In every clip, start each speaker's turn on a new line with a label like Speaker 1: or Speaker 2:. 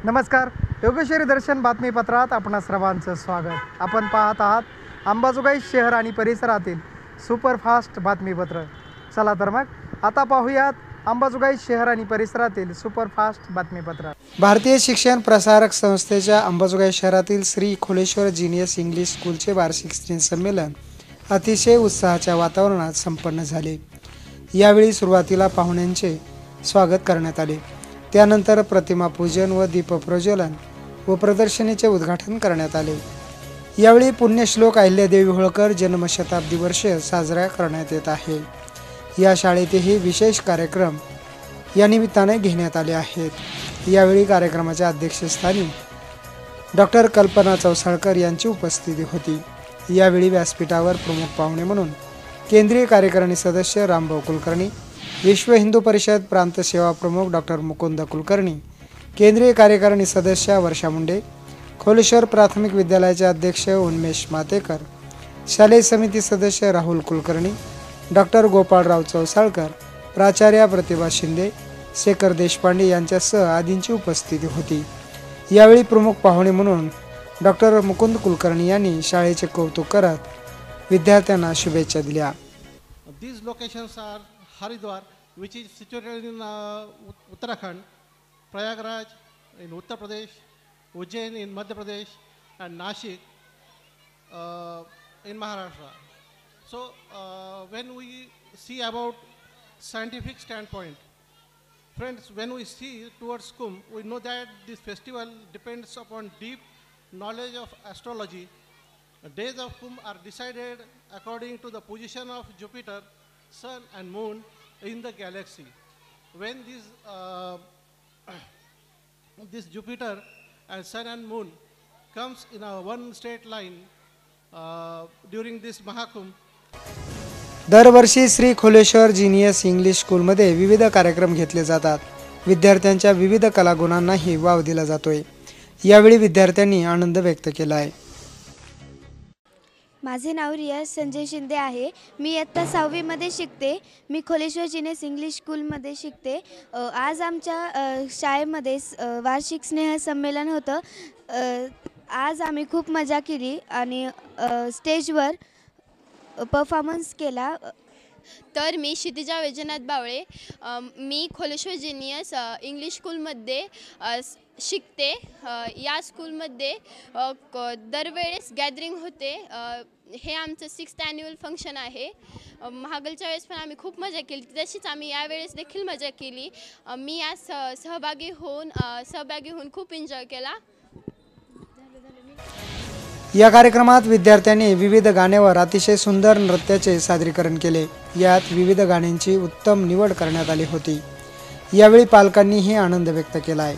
Speaker 1: नमस्कार. योगेश्वरी दर्शन बातमीपत्रात आपणा सर्वांचं स्वागत. आपण पाहत आहात अंबाजोगाई शहर आणि परिसरातील सुपरफास्ट बातमीपत्र. चला तर मग आता पाहूयात अंबाजोगाई शहर आणि परिसरातील सुपरफास्ट बातमीपत्र. भारतीय शिक्षण प्रसारक संस्थेच्या अंबाजोगाई शहरातील श्री खोलेश्वर जीनियस इंग्लिश स्कूलचे वार्षिक स्नेहसंमेलन अतिशय उत्साहाच्या वातावरणात संपन्न झाले. यावेळी सुरुवातीला पाहुण्यांचे स्वागत करण्यात आले. त्यानंतर प्रतिमा पूजन व दीपप्रज्वलन व प्रदर्शनीचे उद्घाटन करण्यात आले. यावेळी पुण्यश्लोक अहिल्यादेवी होळकर जन्मशताब्दी वर्ष साजरा करण्यात येत आहे. या शाळेतही विशेष कार्यक्रम या निमित्ताने घेण्यात आले आहेत. यावेळी कार्यक्रमाच्या अध्यक्षस्थानी डॉक्टर कल्पना चौसाळकर यांची उपस्थिती होती. यावेळी व्यासपीठावर प्रमुख पाहुणे म्हणून केंद्रीय कार्यकारिणी सदस्य रामभाऊ कुलकर्णी, विश्व हिंदू परिषद प्रांत सेवा प्रमुख डॉक्टर मुकुंद कुलकर्णी, केंद्रीय कार्यकारिणी सदस्य वर्षा मुंडे, खोलेश्वर प्राथमिक विद्यालयाचे अध्यक्ष उन्मेष मातेकर, शालेय समिती सदस्य राहुल कुलकर्णी, डॉक्टर गोपाळराव चौसाळकर, प्राचार्या प्रतिभा शिंदे, शेखर देशपांडे यांच्यासह आदींची उपस्थिती होती. यावेळी प्रमुख पाहुणे म्हणून डॉक्टर मुकुंद कुलकर्णी यांनी शाळेचे कौतुक करत विद्यार्थ्यांना शुभेच्छा दिल्या.
Speaker 2: These locations are Haridwar, which is situated in Uttarakhand, Prayagraj in Uttar Pradesh, Ujjain in Madhya Pradesh, and Nashik in Maharashtra. So when we see about scientific standpoint, friends, when we see towards Kumbh, we know that this festival depends upon deep knowledge of astrology. The days of Kumbh are decided according to the position of Jupiter, Sun and Moon in the galaxy. When this Jupiter and Sun and Moon comes in a one straight line during this Mahakumbh.
Speaker 1: दरवर्षी Shri Kholeshwar genius English स्कूलमध्ये विविध कार्यक्रम घेतले जातात. विद्यार्थ्यांच्या विविध कलागुणांनाही wow दिला जातोय. यावेळी विद्यार्थ्यांनी आनंद व्यक्त केला आहे.
Speaker 3: माझे नाव रियाज संजय शिंदे आहे. मी इयत्ता 6वी मध्ये शिकते. मी खोलेश्वर जीनियस इंग्लिश स्कूलमध्ये शिकते. आज आमच्या शाळेमध्ये वार्षिक स्नेहसंमेलन होतं. आज आम्ही खूप मजा केली आणि स्टेजवर परफॉर्मन्स केला.
Speaker 4: तर मी क्षितिजा वैजनाथ बावळे. मी खोलेश्वर जीनियस इंग्लिश स्कूलमध्ये शिकते. या स्कूलमध्ये दरवेळेस गॅदरिंग होते. हे आमचं 6th ॲन्युअल फंक्शन आहे. महागलच्या वेळेस पण आम्ही खूप मजा केली, तशीच आम्ही यावेळेस देखील मजा केली. मी यात सहभागी होऊन खूप एन्जॉय केला.
Speaker 1: या कार्यक्रमात विद्यार्थ्यांनी विविध गाण्यावर अतिशय सुंदर नृत्याचे सादरीकरण केले. यात विविध गाण्यांची उत्तम निवड करण्यात आली होती. यावेळी पालकांनीही आनंद व्यक्त केला आहे.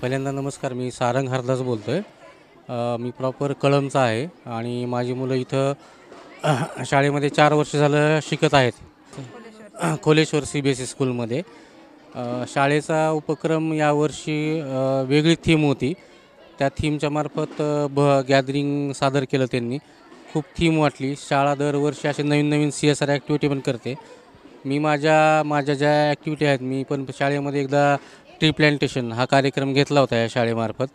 Speaker 5: पहिल्यांदा नमस्कार. मी सारंग हरदास बोलतोय. मी प्रॉपर कळमचा आहे आणि माझी मुलं इथं शाळेमध्ये 4 वर्ष झालं शिकत आहेत, खोलेश्वर CBSE स्कूलमध्ये. शाळेचा उपक्रम यावर्षी वेगळी थीम होती. त्या थीमच्या मार्फत गॅदरिंग सादर केलं त्यांनी. खूप थीम वाटली. शाळा दरवर्षी असे नवीन CSR ॲक्टिव्हिटी पण करते. मी माझ्या ज्या ॲक्टिव्हिटी आहेत, मी पण शाळेमध्ये एकदा ट्री प्लॅन्टेशन हा कार्यक्रम घेतला होता या शाळेमार्फत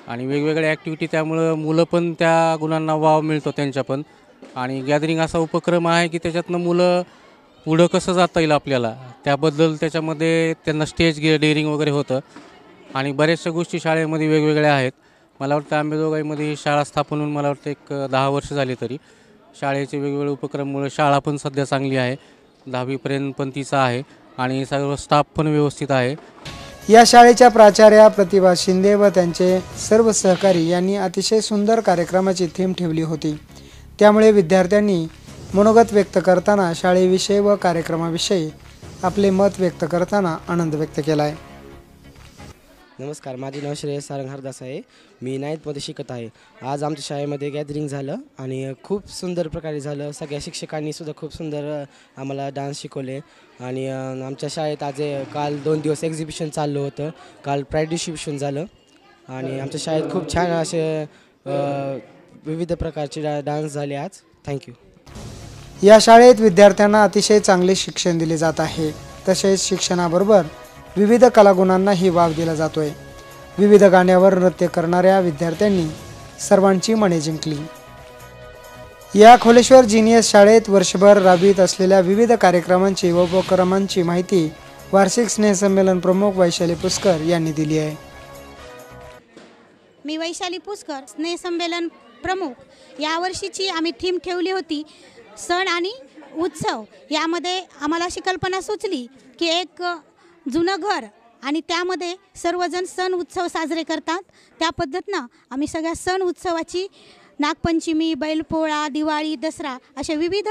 Speaker 5: आणि वेगवेगळ्या ॲक्टिव्हिटी. त्यामुळं मुलं पण त्या गुणांना वाव मिळतो त्यांच्या पण. आणि गॅदरिंग असा उपक्रम आहे की त्याच्यातनं मुलं पुढं कसं जाता येईल आपल्याला त्याबद्दल त्याच्यामध्ये त्यांना स्टेज डेअरिंग वगैरे होतं. आणि बऱ्याचशा गोष्टी शाळेमध्ये वेगवेगळ्या आहेत. मला वाटतं अंबाजोगाईमध्ये ही शाळा स्थापन होऊन मला वाटतं एक 10 वर्ष झाली. तरी शाळेचे वेगवेगळे उपक्रममुळे शाळा पण सध्या चांगली आहे. 10वीपर्यंत पण तिचा आहे आणि सर्व स्टाफ पण व्यवस्थित आहे.
Speaker 1: या शाळेच्या प्राचार्या प्रतिभा शिंदे व त्यांचे सर्व सहकारी यांनी अतिशय सुंदर कार्यक्रमाची थीम ठेवली होती. त्यामुळे विद्यार्थ्यांनी मनोगत व्यक्त करताना शाळेविषयी व कार्यक्रमाविषयी आपले मत व्यक्त करताना आनंद व्यक्त केला आहे.
Speaker 6: नमस्कार. माझे नाव श्रेयस सारंग हरदास आहे. मी 9th मध्ये शिकत आहे. आज आमच्या शाळेमध्ये गॅदरिंग झालं आणि खूप सुंदर प्रकारे झालं. सगळ्या शिक्षकांनी सुद्धा खूप सुंदर आम्हाला डान्स शिकवले आणि आमच्या शाळेत आज काल 2 दिवस एक्झिबिशन चाललं होतं. काल प्राईज डिस्ट्रीब्युशन झालं आणि आमच्या शाळेत खूप छान असे विविध प्रकारचे डान्स झाले आज. थँक्यू.
Speaker 1: या शाळेत विद्यार्थ्यांना अतिशय चांगले शिक्षण दिले जात आहे. तसेच शिक्षणाबरोबर विविध कलागुणांनाही वाव दिला जातोय. विविध गाण्यावर नृत्य करणाऱ्या विद्यार्थ्यांनी सर्वांची मने जिंकली. या खोलेश्वर जिनियस शाळेत वर्षभर राबवित असलेल्या विविध कार्यक्रमांची व उपक्रमांची माहिती वार्षिक स्नेहसंमेलन प्रमुख वैशाली पुष्कर यांनी दिली आहे.
Speaker 7: मी वैशाली पुष्कर, स्नेहसंमेलन प्रमुख. यावर्षीची आम्ही थीम ठेवली होती सण आणि उत्सव. यामध्ये आम्हाला अशी कल्पना सुचली की एक जुनं घर आणि त्यामध्ये सर्वजण सण उत्सव साजरे करतात. त्या पद्धतीनं आम्ही सगळ्या सण उत्सवाची नागपंचमी, बैलपोळा, दिवाळी, दसरा अशा विविध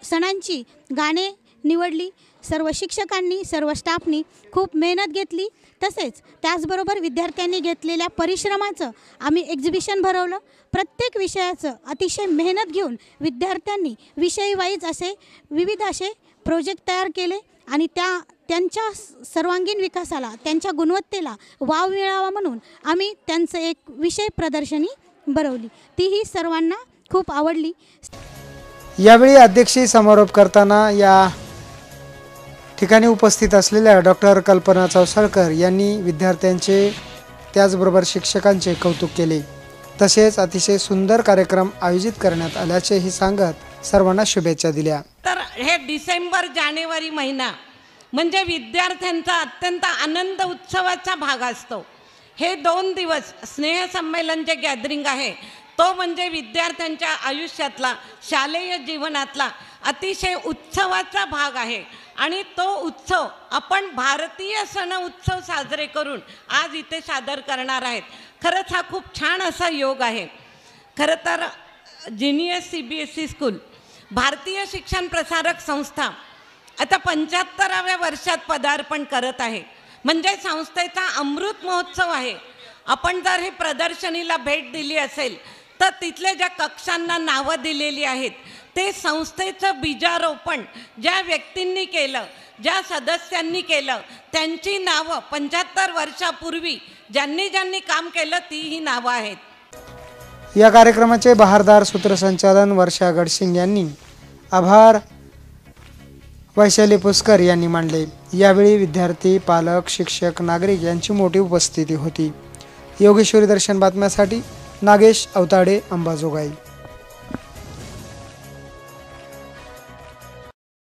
Speaker 7: सणांची गाणे निवडली. सर्व शिक्षकांनी, सर्व स्टाफनी खूप मेहनत घेतली. तसेच त्याचबरोबर विद्यार्थ्यांनी घेतलेल्या परिश्रमाचं आम्ही एक्झिबिशन भरवलं. प्रत्येक विषयाचं अतिशय मेहनत घेऊन विद्यार्थ्यांनी विषय वाईज असे विविध असे प्रोजेक्ट तयार केले आणि त्यांच्या सर्वांगीण विकासाला, त्यांच्या गुणवत्तेला वाव मिळावा म्हणून आम्ही त्यांचं एक विषय प्रदर्शनी भरवली. तीही सर्वांना खूप आवडली.
Speaker 1: यावेळी अध्यक्षीय समारोप करताना या ठिकाणी उपस्थित असलेल्या डॉक्टर कल्पना चौसाळकर यांनी विद्यार्थ्यांचे त्याचबरोबर शिक्षकांचे कौतुक केले. तसेच अतिशय सुंदर कार्यक्रम आयोजित करण्यात आल्याचेही सांगत सर्वांना शुभेच्छा दिल्या.
Speaker 8: तर हे डिसेंबर जानेवारी महिना म्हणजे विद्यार्थ्यांचा अत्यंत आनंद उत्सवाचा भाग असतो. हे 2 दिवस स्नेहसंमेलन जे गॅदरिंग आहे तो म्हणजे विद्यार्थ्यांच्या आयुष्यातला, शालेय जीवनातला अतिशय उत्सवाचा भाग आहे. आणि तो उत्सव आपण भारतीय सण उत्सव साजरे करून आज इथे सादर करणार आहेत. खरंच हा खूप छान असा योग आहे. खरं तर जिनियस CBSE स्कूल भारतीय शिक्षण प्रसारक संस्था आता 75व्या वर्षात पदार्पण करत आहे. म्हणजे संस्थेचा अमृत महोत्सव आहे. आपण जर हे प्रदर्शनीला भेट दिली असेल तर तिथले ज्या कक्षांना नावं दिलेली आहेत ते संस्थेचं बीजारोपण ज्या व्यक्तींनी केलं, ज्या सदस्यांनी केलं, त्यांची नावं 75 वर्षापूर्वी ज्यांनी ज्यांनी काम केलं तीही नावं आहेत.
Speaker 1: या कार्यक्रमाचे बहारदार सूत्रसंचालन वर्षा गडसिंग यांनी, आभार वैशाली पुष्कर यांनी मानले. यावेळी विद्यार्थी, पालक, शिक्षक, नागरिक यांची मोठी उपस्थिती होती. योगेश्वरी दर्शन बातम्यासाठी नागेश अवताडे, अंबाजोगाई.